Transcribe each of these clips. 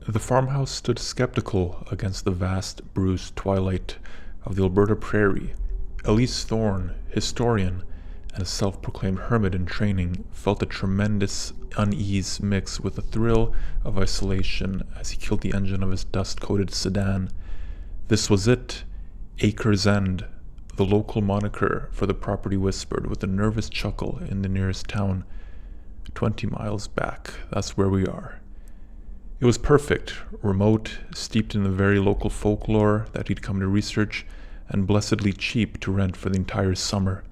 The farmhouse stood skeptical against the vast, bruised twilight of the Alberta prairie. Elise Thorne, historian and a self-proclaimed hermit in training, felt a tremendous unease mix with a thrill of isolation as he killed the engine of his dust-coated sedan. This was it, Acres End, the local moniker for the property whispered with a nervous chuckle in the nearest town. 20 miles back, that's where we are. It was perfect, remote, steeped in the very local folklore that he'd come to research, and blessedly cheap to rent for the entire summer.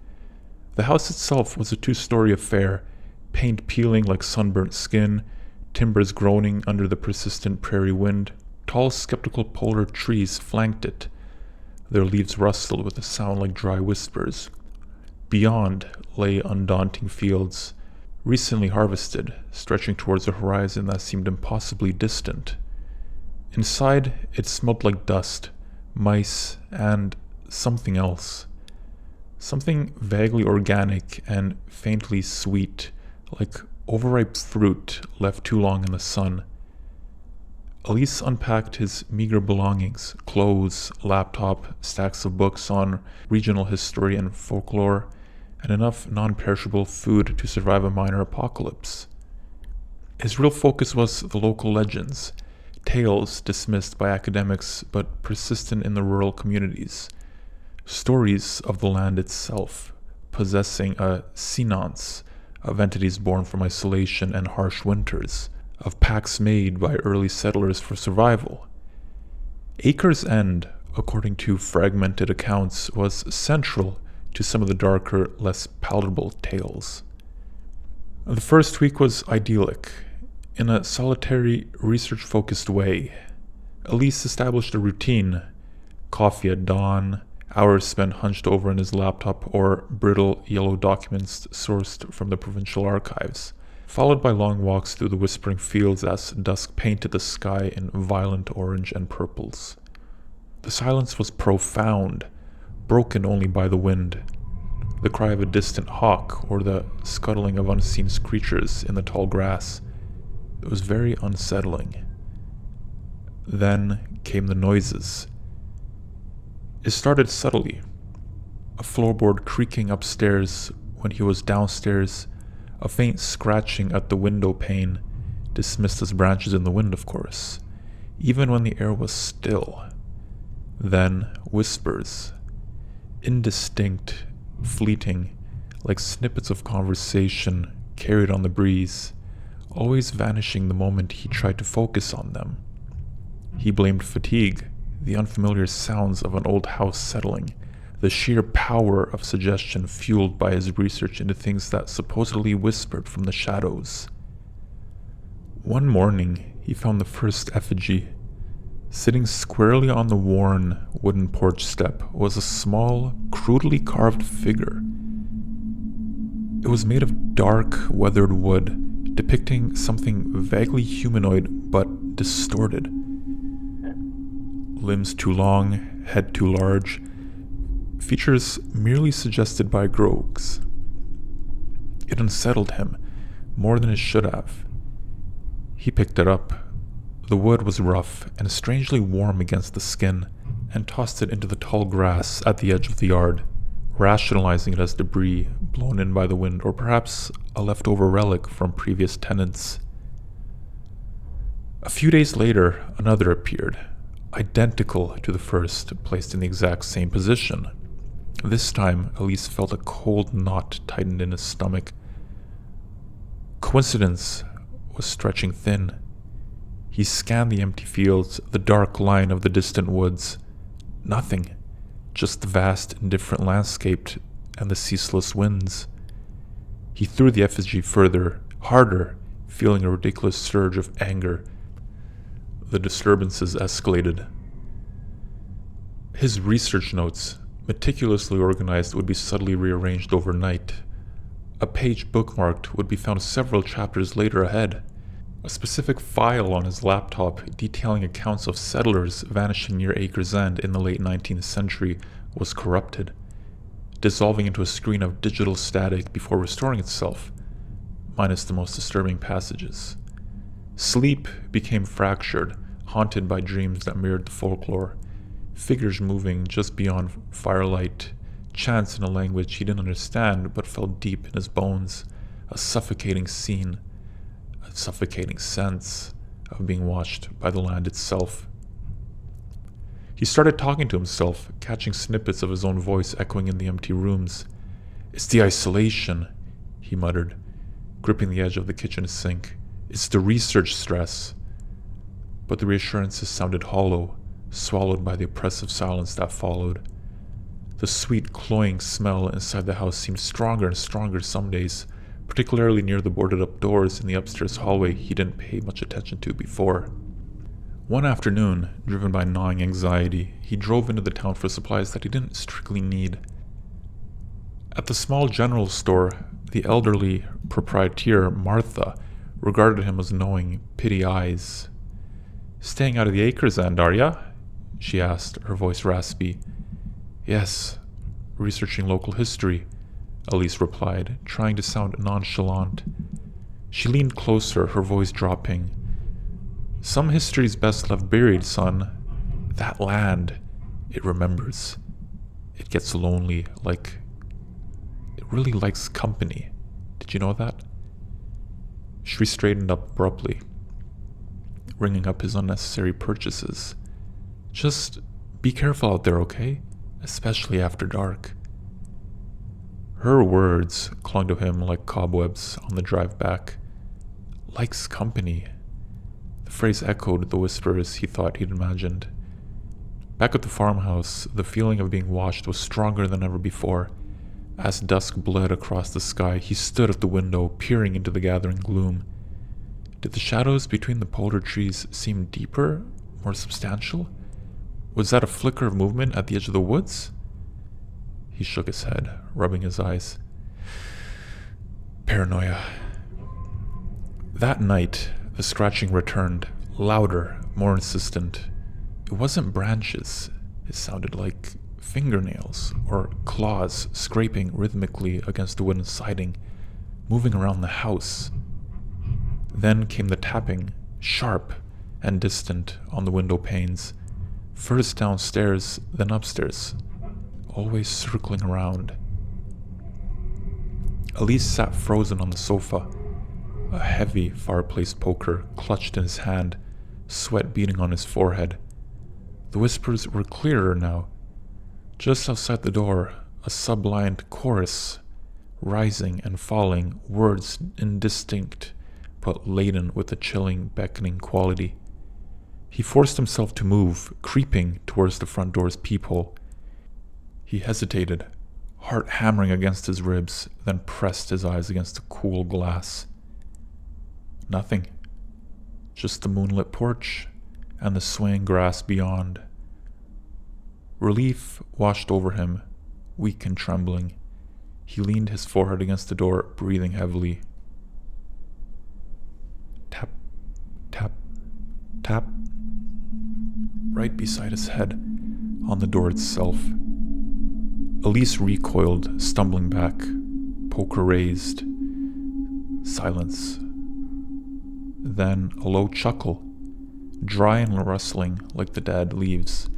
The house itself was a 2-story affair, paint peeling like sunburnt skin, timbers groaning under the persistent prairie wind. Tall, skeptical polar trees flanked it. Their leaves rustled with a sound like dry whispers. Beyond lay undaunting fields, recently harvested, stretching towards a horizon that seemed impossibly distant. Inside, it smelled like dust, mice, and something else. Something vaguely organic and faintly sweet, like overripe fruit left too long in the sun. Elise unpacked his meager belongings, clothes, laptop, stacks of books on regional history and folklore, and enough non-perishable food to survive a minor apocalypse. His real focus was the local legends, tales dismissed by academics but persistent in the rural communities, stories of the land itself, possessing a senance of entities born from isolation and harsh winters, of pacts made by early settlers for survival. Acres End, according to fragmented accounts, was central to some of the darker, less palatable tales. The first week was idyllic. In a solitary, research-focused way, Elise established a routine: coffee at dawn, hours spent hunched over in his laptop or brittle yellow documents sourced from the provincial archives, followed by long walks through the whispering fields as dusk painted the sky in violent orange and purples. The silence was profound, broken only by the wind, the cry of a distant hawk or the scuttling of unseen creatures in the tall grass. It was very unsettling. Then came the noises. It started subtly, a floorboard creaking upstairs when he was downstairs, a faint scratching at the window pane, dismissed as branches in the wind, of course, even when the air was still. Then whispers, indistinct, fleeting, like snippets of conversation carried on the breeze, always vanishing the moment he tried to focus on them. He blamed fatigue, the unfamiliar sounds of an old house settling, the sheer power of suggestion fueled by his research into things that supposedly whispered from the shadows. One morning, he found the first effigy. Sitting squarely on the worn wooden porch step was a small, crudely carved figure. It was made of dark, weathered wood, depicting something vaguely humanoid but distorted. Limbs too long, head too large, features merely suggested by Grogs. It unsettled him more than it should have. He picked it up. The wood was rough and strangely warm against the skin, and tossed it into the tall grass at the edge of the yard, rationalizing it as debris blown in by the wind, or perhaps a leftover relic from previous tenants. A few days later, another appeared, identical to the first, placed in the exact same position. This time, Elise felt a cold knot tightened in his stomach. Coincidence was stretching thin. He scanned the empty fields, the dark line of the distant woods. Nothing, just the vast, indifferent landscape and the ceaseless winds. He threw the effigy further, harder, feeling a ridiculous surge of anger. The disturbances escalated. His research notes, meticulously organized, would be subtly rearranged overnight. A page bookmarked would be found several chapters later ahead. A specific file on his laptop detailing accounts of settlers vanishing near Acres End in the late 19th century was corrupted, dissolving into a screen of digital static before restoring itself, minus the most disturbing passages. Sleep became fractured, haunted by dreams that mirrored the folklore. Figures moving just beyond firelight, chants in a language he didn't understand but felt deep in his bones, a suffocating scene, a suffocating sense of being watched by the land itself. He started talking to himself, catching snippets of his own voice echoing in the empty rooms. "It's the isolation," he muttered, gripping the edge of the kitchen sink. "It's the research stress." But the reassurances sounded hollow, swallowed by the oppressive silence that followed. The sweet, cloying smell inside the house seemed stronger and stronger some days, particularly near the boarded-up doors in the upstairs hallway he didn't pay much attention to before. One afternoon, driven by gnawing anxiety, he drove into the town for supplies that he didn't strictly need. At the small general store, the elderly proprietor, Martha, regarded him with knowing, pity eyes. "Staying out of the acres end, are ya?" she asked, her voice raspy. "Yes, researching local history," Elise replied, trying to sound nonchalant. She leaned closer, her voice dropping. "Some history's best left buried, son. That land, it remembers. It gets lonely, it really likes company. Did you know that?" She straightened up abruptly, ringing up his unnecessary purchases. "Just be careful out there, okay? Especially after dark." Her words clung to him like cobwebs on the drive back. Likes company. The phrase echoed the whispers he thought he'd imagined. Back at the farmhouse, the feeling of being watched was stronger than ever before. As dusk bled across the sky, he stood at the window, peering into the gathering gloom. Did the shadows between the polar trees seem deeper, more substantial? Was that a flicker of movement at the edge of the woods? He shook his head, rubbing his eyes. Paranoia. That night, the scratching returned, louder, more insistent. It wasn't branches. It sounded like fingernails or claws scraping rhythmically against the wooden siding, moving around the house. Then came the tapping, sharp and distant, on the window panes, first downstairs, then upstairs, always circling around. Elise sat frozen on the sofa, a heavy fireplace poker clutched in his hand, sweat beading on his forehead. The whispers were clearer now. Just outside the door, a sublined chorus, rising and falling, words indistinct, but laden with a chilling, beckoning quality. He forced himself to move, creeping towards the front door's peephole. He hesitated, heart hammering against his ribs, then pressed his eyes against the cool glass. Nothing. Just the moonlit porch and the swaying grass beyond. Relief washed over him, weak and trembling. He leaned his forehead against the door, breathing heavily. Tap, tap, tap. Right beside his head, on the door itself. Elise recoiled, stumbling back, poker raised. Silence. Then a low chuckle, dry and rustling like the dead leaves,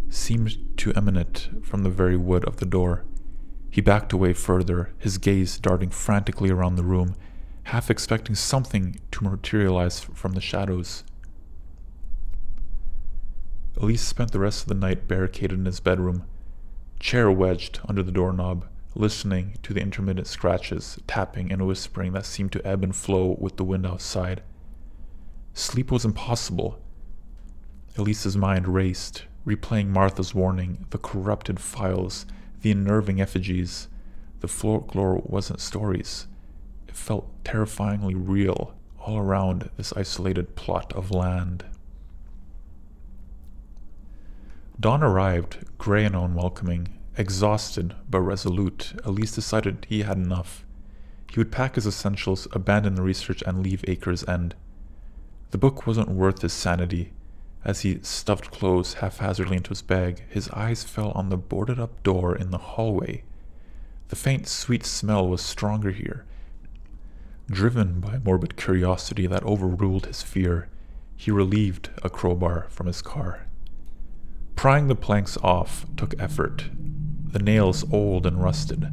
seemed to emanate from the very wood of the door. He backed away further, his gaze darting frantically around the room, half expecting something to materialize from the shadows. Elise spent the rest of the night barricaded in his bedroom, chair wedged under the doorknob, listening to the intermittent scratches, tapping and whispering that seemed to ebb and flow with the wind outside. Sleep was impossible. Elise's mind raced, replaying Martha's warning, the corrupted files, the unnerving effigies. The folklore wasn't stories. It felt terrifyingly real, all around this isolated plot of land. Dawn arrived, gray and unwelcoming. Exhausted but resolute, Elise decided he had enough. He would pack his essentials, abandon the research, and leave Acres End. The book wasn't worth his sanity. As he stuffed clothes haphazardly into his bag, his eyes fell on the boarded-up door in the hallway. The faint, sweet smell was stronger here. Driven by morbid curiosity that overruled his fear, He relieved a crowbar from his car. Prying the planks off took effort, the nails old and rusted.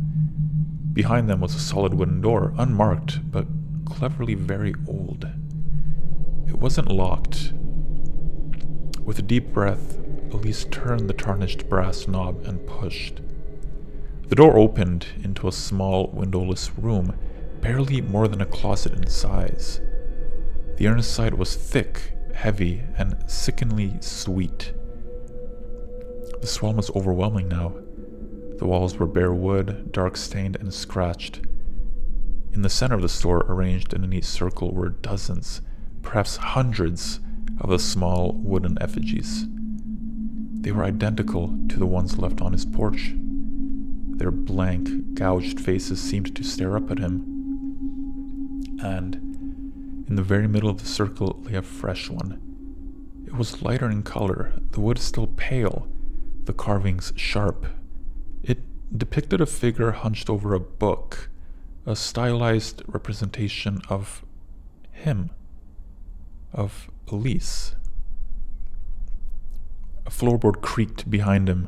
Behind them was a solid wooden door, unmarked, but cleverly very old. It wasn't locked. With a deep breath, Elise turned the tarnished brass knob and pushed. The door opened into a small, windowless room, barely more than a closet in size. The inside was thick, heavy, and sickeningly sweet. The smell was overwhelming now. The walls were bare wood, dark-stained and scratched. In the center of the store, arranged in a neat circle, were dozens, perhaps hundreds, of the small wooden effigies. They were identical to the ones left on his porch. Their blank, gouged faces seemed to stare up at him. And in the very middle of the circle lay a fresh one. It was lighter in color, the wood still pale, the carvings sharp. It depicted a figure hunched over a book, a stylized representation of him, of Elise. A floorboard creaked behind him.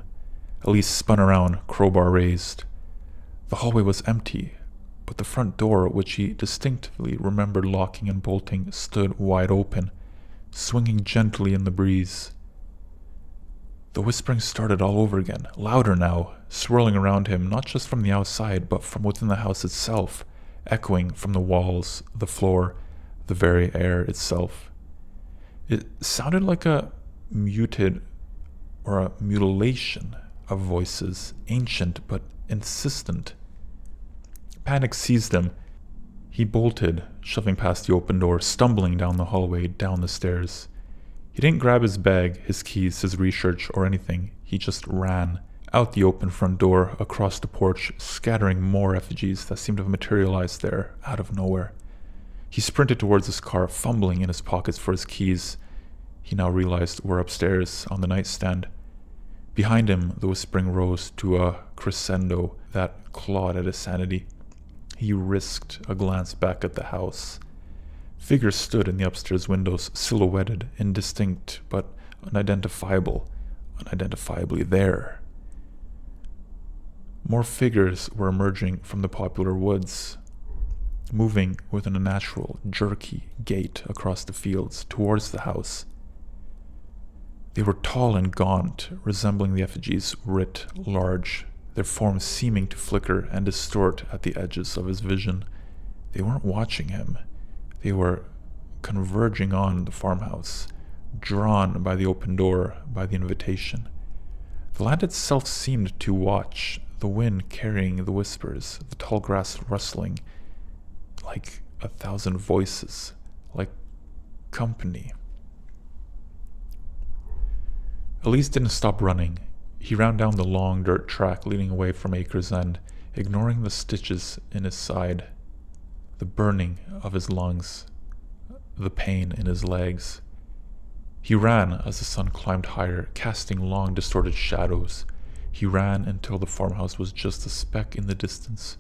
Elise spun around, crowbar raised. The hallway was empty, but the front door, which he distinctly remembered locking and bolting, stood wide open, swinging gently in the breeze. The whispering started all over again, louder now, swirling around him, not just from the outside, but from within the house itself, echoing from the walls, the floor, the very air itself. It sounded like a muted or a mutilation of voices, ancient but insistent. Panic seized him. He bolted, shoving past the open door, stumbling down the hallway, down the stairs. He didn't grab his bag, his keys, his research, or anything. He just ran, out the open front door, across the porch, scattering more effigies that seemed to have materialized there, out of nowhere. He sprinted towards his car, fumbling in his pockets for his keys. He now realized were upstairs, on the nightstand. Behind him, the whispering rose to a crescendo that clawed at his sanity. He risked a glance back at the house. Figures stood in the upstairs windows, silhouetted, indistinct, but unidentifiably there. More figures were emerging from the popular woods, moving with an unnatural, jerky gait across the fields towards the house. They were tall and gaunt, resembling the effigies, writ large, their forms seeming to flicker and distort at the edges of his vision. They weren't watching him. They were converging on the farmhouse, drawn by the open door, by the invitation. The land itself seemed to watch, the wind carrying the whispers, the tall grass rustling, like 1,000 voices, like company. Elise didn't stop running. He ran down the long dirt track leading away from Acres End, ignoring the stitches in his side, the burning of his lungs, the pain in his legs. He ran as the sun climbed higher, casting long, distorted shadows. He ran until the farmhouse was just a speck in the distance,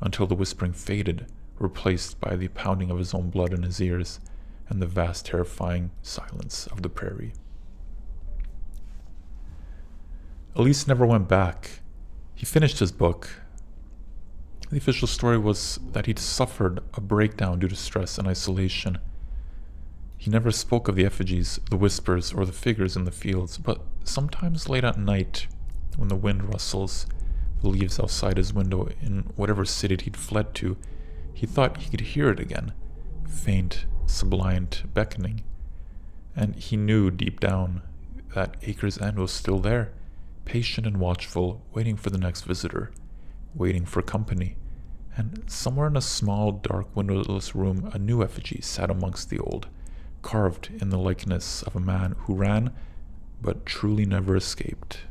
until the whispering faded, replaced by the pounding of his own blood in his ears and the vast, terrifying silence of the prairie. Elise never went back. He finished his book. The official story was that he'd suffered a breakdown due to stress and isolation. He never spoke of the effigies, the whispers, or the figures in the fields, but sometimes late at night, when the wind rustles the leaves outside his window in whatever city he'd fled to, he thought he could hear it again, faint, subliant, beckoning. And he knew deep down that Acres End was still there, patient and watchful, waiting for the next visitor, waiting for company. And somewhere in a small, dark, windowless room, a new effigy sat amongst the old, carved in the likeness of a man who ran, but truly never escaped.